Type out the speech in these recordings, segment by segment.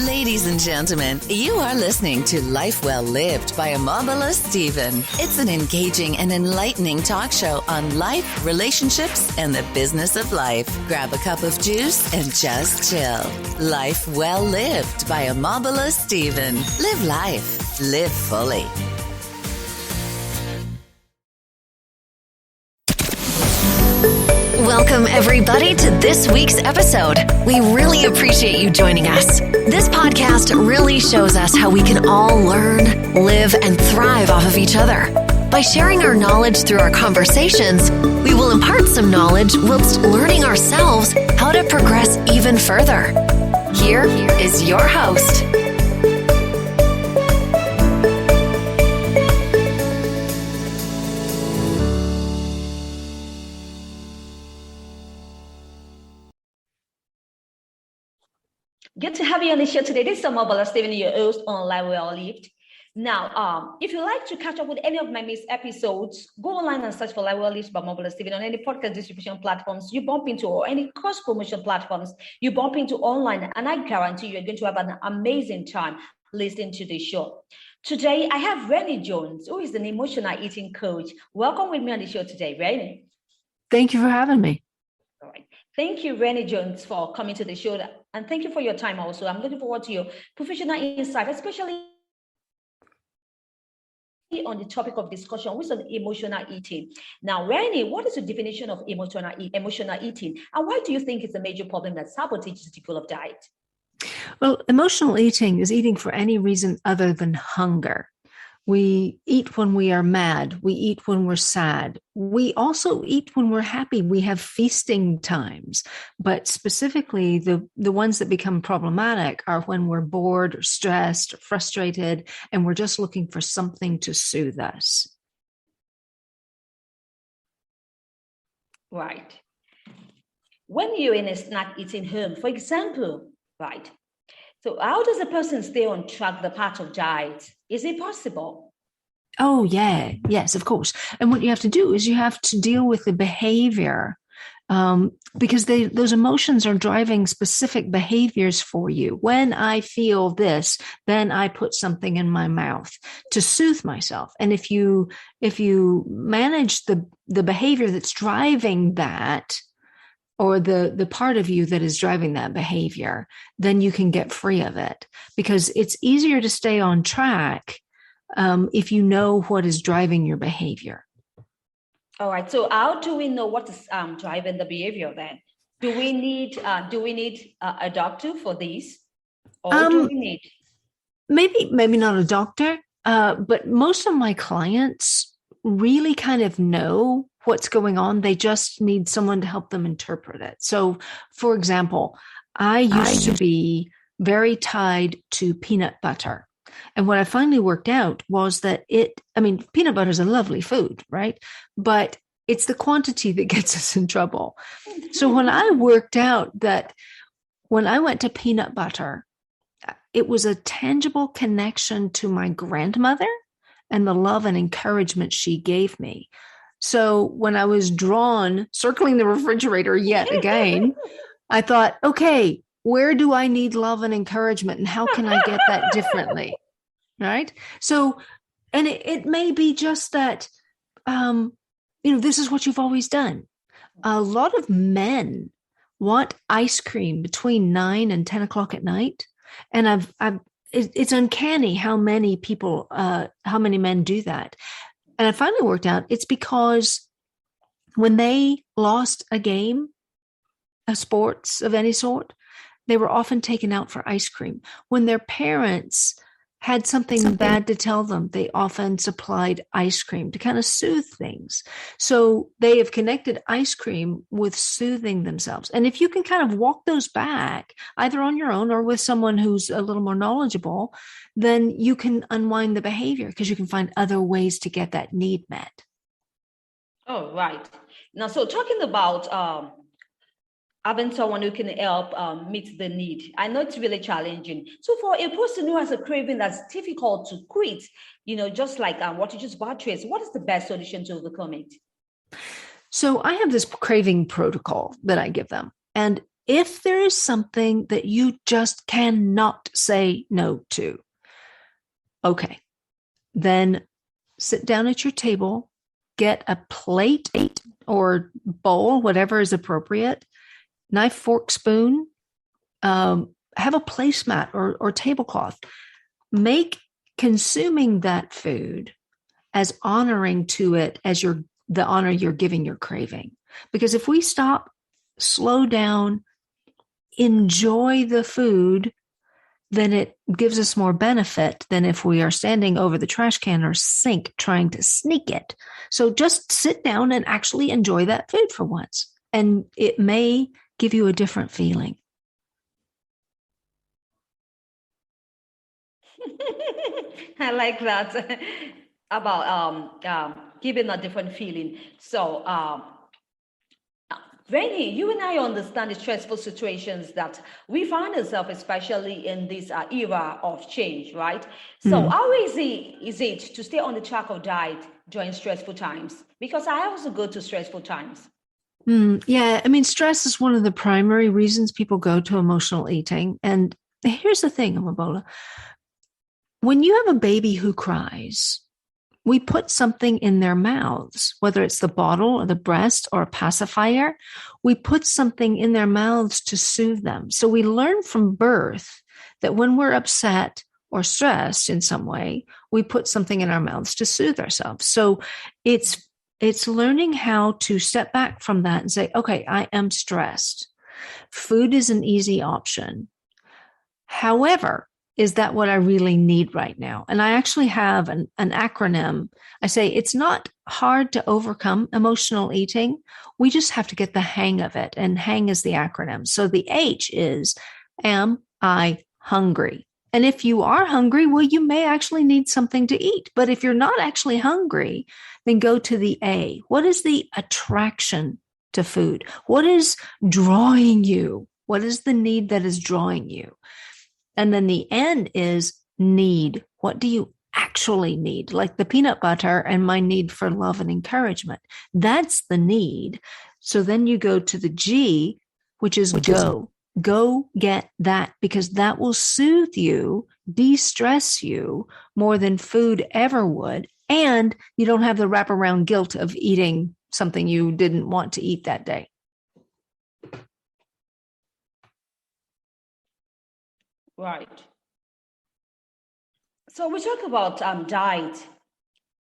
Ladies and gentlemen, you are listening to Life Well Lived by Omobola Stephen. It's an engaging and enlightening talk show on life, relationships, and the business of life. Grab a cup of juice and just chill. Life Well Lived by Omobola Stephen. Live life. Live fully. Welcome, everybody, to this week's episode. We really appreciate you joining us. This podcast really shows us how we can all learn, live, and thrive off of each other. By sharing our knowledge through our conversations, we will impart some knowledge whilst learning ourselves how to progress even further. Here is your host. Good to have you on the show today. This is Omobola Stephen, your host on Life Well Lived. Now, if you like to catch up with any of my missed episodes, go online and search for Life Well Lived by Omobola Stephen on any podcast distribution platforms you bump into or any cross promotion platforms you bump into online. And I guarantee you're going to have an amazing time listening to the show. Today, I have Renee Jones, who is an emotional eating coach. Welcome with me on the show today, Renee. Thank you for having me. All right. Thank you, Renee Jones, for coming to the show. And thank you for your time also. I'm looking forward to your professional insight, especially on the topic of discussion, which is emotional eating. Now, Renee, what is the definition of emotional eating? And why do you think it's a major problem that sabotages the goal of diet? Well, emotional eating is eating for any reason other than hunger. We eat when we are mad. We eat when we're sad. We also eat when we're happy. We have feasting times. But specifically, the ones that become problematic are when we're bored or stressed or frustrated, and we're just looking for something to soothe us. Right. When you're in a snack eating home, for example, right? So how does a person stay on track the path of diet? Is it possible? Oh, yeah. Yes, of course. And what you have to do is you have to deal with the behavior because those emotions are driving specific behaviors for you. When I feel this, then I put something in my mouth to soothe myself. And if you manage the behavior that's driving that, or the part of you that is driving that behavior, then you can get free of it, because it's easier to stay on track if you know what is driving your behavior. All right. So how do we know what is driving the behavior then? Do we need a doctor for this? Or do we need? Maybe not a doctor, but most of my clients really kind of know what's going on. They just need someone to help them interpret it. So, for example, I used to be very tied to peanut butter. And what I finally worked out was that peanut butter is a lovely food, right? But it's the quantity that gets us in trouble. So when I worked out that when I went to peanut butter, it was a tangible connection to my grandmother and the love and encouragement she gave me. So when I was circling the refrigerator yet again, I thought, okay, where do I need love and encouragement, and how can I get that differently? Right? So, and it may be just that, this is what you've always done. A lot of men want ice cream between 9 and 10 o'clock at night. And it's uncanny how many men do that. And I finally worked out it's because when they lost a game, a sports of any sort, they were often taken out for ice cream. When their parents had something bad to tell them, they often supplied ice cream to kind of soothe things. So they have connected ice cream with soothing themselves. And if you can kind of walk those back, either on your own or with someone who's a little more knowledgeable, then you can unwind the behavior because you can find other ways to get that need met. Oh, right. Now, so talking about having someone who can help meet the need. I know it's really challenging. So for a person who has a craving that's difficult to quit, just like what you just buttressed, what is the best solution to overcome it? So I have this craving protocol that I give them. And If there is something that you just cannot say no to, okay, then sit down at your table, get a plate or bowl, whatever is appropriate, knife, fork, spoon, have a placemat or tablecloth. Make consuming that food as honoring to it as the honor you're giving your craving. Because if we stop, slow down, enjoy the food, then it gives us more benefit than if we are standing over the trash can or sink trying to sneak it. So just sit down and actually enjoy that food for once. And it may give you a different feeling. I like that about giving a different feeling. So, Renee, you and I understand the stressful situations that we find ourselves, especially in this era of change, right? So, how easy is it to stay on the track of diet during stressful times? Because I also go to stressful times. Yeah, I mean, stress is one of the primary reasons people go to emotional eating. And here's the thing, Omobola. When you have a baby who cries, we put something in their mouths, whether it's the bottle or the breast or a pacifier. We put something in their mouths to soothe them. So we learn from birth that when we're upset or stressed in some way, we put something in our mouths to soothe ourselves. So it's learning how to step back from that and say, okay, I am stressed. Food is an easy option. However, is that what I really need right now? And I actually have an acronym. I say it's not hard to overcome emotional eating. We just have to get the hang of it. And hang is the acronym. So the H is, am I hungry? And if you are hungry, well, you may actually need something to eat. But if you're not actually hungry, then go to the A. What is the attraction to food? What is drawing you? What is the need that is drawing you? And then the N is need. What do you actually need? Like the peanut butter and my need for love and encouragement. That's the need. So then you go to the G, which is go. Go get that, because that will soothe you, de-stress you more than food ever would. And you don't have the wraparound guilt of eating something you didn't want to eat that day. Right. So we talk about diet.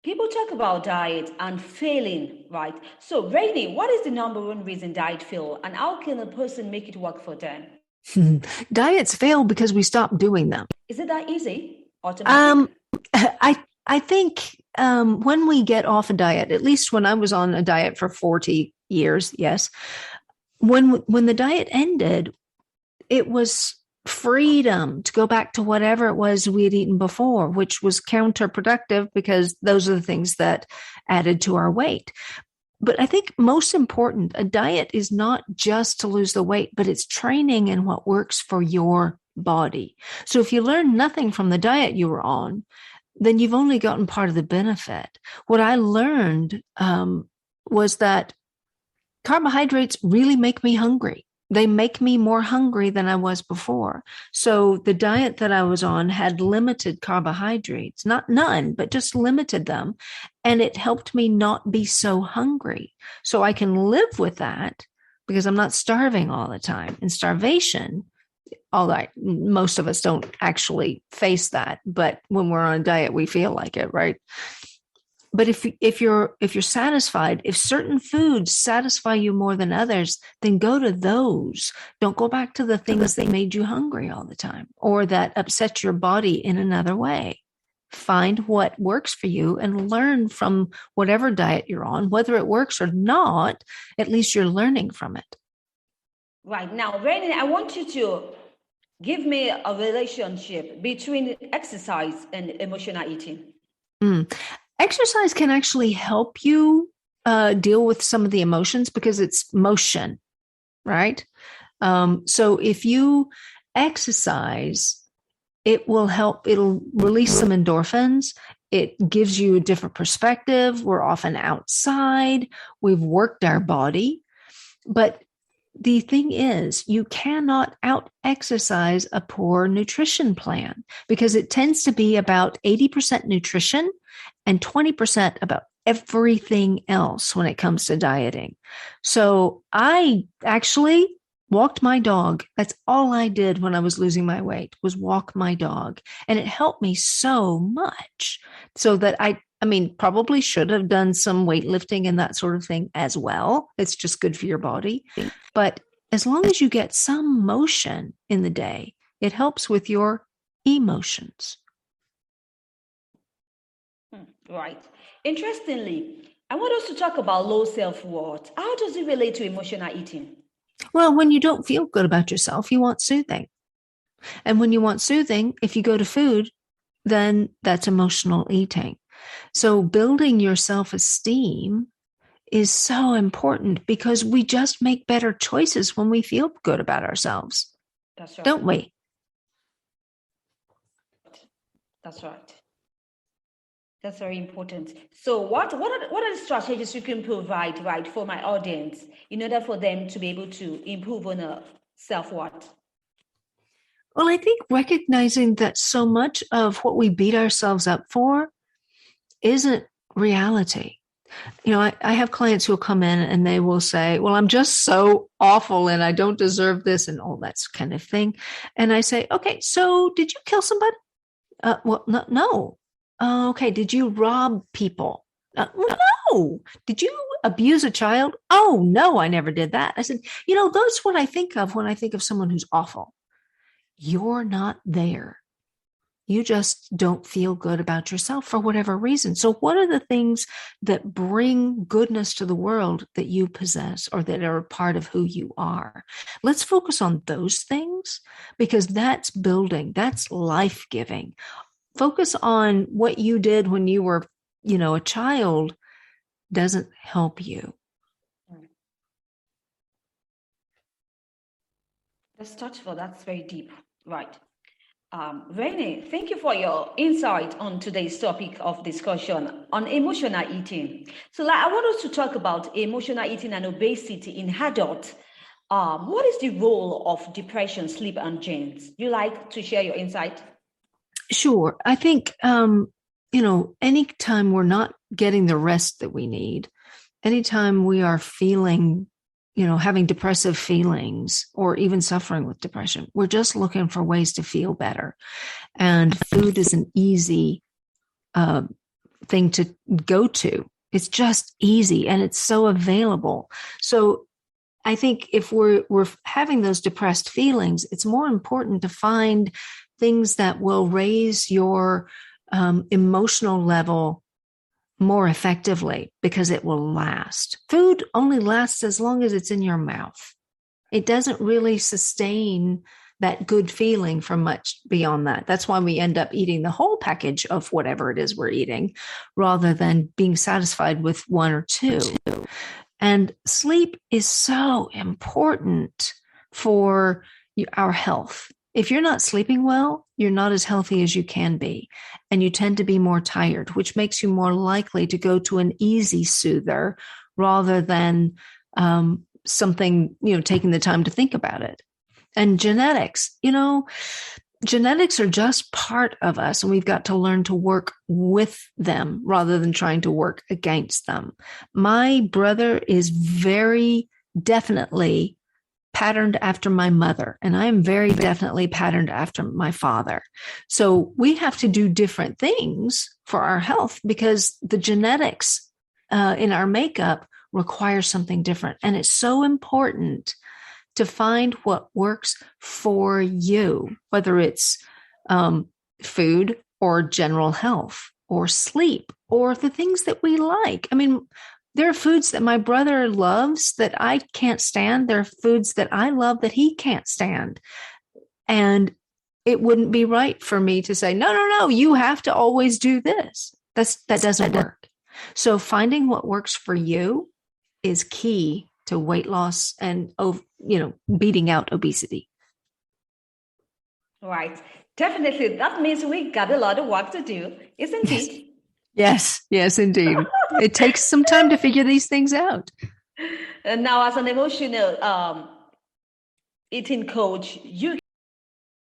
People talk about diet and failing, right? So, Rainy, what is the number one reason diet fail, and how can a person make it work for them? Diets fail because we stop doing them. Is it that easy? Automatic? I think when we get off a diet, at least when I was on a diet for 40 years, yes, when the diet ended, it was freedom to go back to whatever it was we had eaten before, which was counterproductive because those are the things that added to our weight. But I think most important, a diet is not just to lose the weight, but it's training in what works for your body. So if you learn nothing from the diet you were on, then you've only gotten part of the benefit. What I learned was that carbohydrates really make me hungry. They make me more hungry than I was before. So the diet that I was on had limited carbohydrates, not none, but just limited them. And it helped me not be so hungry. So I can live with that because I'm not starving all the time. And starvation, although most of us don't actually face that, but when we're on a diet, we feel like it, right? But if you're satisfied, if certain foods satisfy you more than others, then go to those. Don't go back to the things that made you hungry all the time or that upset your body in another way. Find what works for you and learn from whatever diet you're on, whether it works or not. At least you're learning from it. Right. Now, Renee, I want you to give me a relationship between exercise and emotional eating. Exercise can actually help you deal with some of the emotions because it's motion, right? So if you exercise, it will help. It'll release some endorphins. It gives you a different perspective. We're often outside. We've worked our body. But the thing is, you cannot out exercise a poor nutrition plan because it tends to be about 80% nutrition and 20% about everything else when it comes to dieting. So I actually walked my dog. That's all I did when I was losing my weight, was walk my dog. And it helped me so much so that I mean, probably should have done some weightlifting and that sort of thing as well. It's just good for your body. But as long as you get some motion in the day, it helps with your emotions. Right. Interestingly, I want us to talk about low self-worth. How does it relate to emotional eating? Well, when you don't feel good about yourself, you want soothing. And when you want soothing, if you go to food, then that's emotional eating. So building your self-esteem is so important because we just make better choices when we feel good about ourselves. That's right. Don't we? That's right. That's very important. So what are the strategies you can provide, right, for my audience in order for them to be able to improve on a self-worth? Well, I think recognizing that so much of what we beat ourselves up for isn't reality. You know, I have clients who will come in and they will say, well, I'm just so awful and I don't deserve this and all that kind of thing. And I say, okay, so did you kill somebody? Well, no. Okay. Did you rob people? No. Did you abuse a child? Oh, no, I never did that. I said, you know, that's what I think of when I think of someone who's awful. You're not there. You just don't feel good about yourself for whatever reason. So what are the things that bring goodness to the world that you possess or that are a part of who you are? Let's focus on those things because that's building, that's life-giving. Focus on what you did when you were, you know, a child doesn't help you. That's touchful. That's very deep. Right. Renee, thank you for your insight on today's topic of discussion on emotional eating. So I want us to talk about emotional eating and obesity in adults. What is the role of depression, sleep, and genes? You like to share your insight? Sure. I think, you know, anytime we're not getting the rest that we need, anytime we are feeling, you know, having depressive feelings or even suffering with depression, we're just looking for ways to feel better. And food is an easy thing to go to. It's just easy and it's so available. So I think if we're having those depressed feelings, it's more important to find things that will raise your emotional level more effectively because it will last. Food only lasts as long as it's in your mouth. It doesn't really sustain that good feeling for much beyond that. That's why we end up eating the whole package of whatever it is we're eating rather than being satisfied with one or two. And sleep is so important for our health. If you're not sleeping well, you're not as healthy as you can be, and you tend to be more tired, which makes you more likely to go to an easy soother rather than something, you know, taking the time to think about it. And genetics, you know, genetics are just part of us, and we've got to learn to work with them rather than trying to work against them. My brother is very definitely patterned after my mother, and I am very definitely patterned after my father. So we have to do different things for our health because the genetics in our makeup require something different. And it's so important to find what works for you, whether it's food or general health or sleep or the things that we like. I mean, there are foods that my brother loves that I can't stand. There are foods that I love that he can't stand. And it wouldn't be right for me to say, no, you have to always do this. That doesn't work. So finding what works for you is key to weight loss and, you know, beating out obesity. Right. Definitely. That means we got a lot of work to do, isn't it? Yes, indeed. It takes some time to figure these things out. And now, as an emotional eating coach, you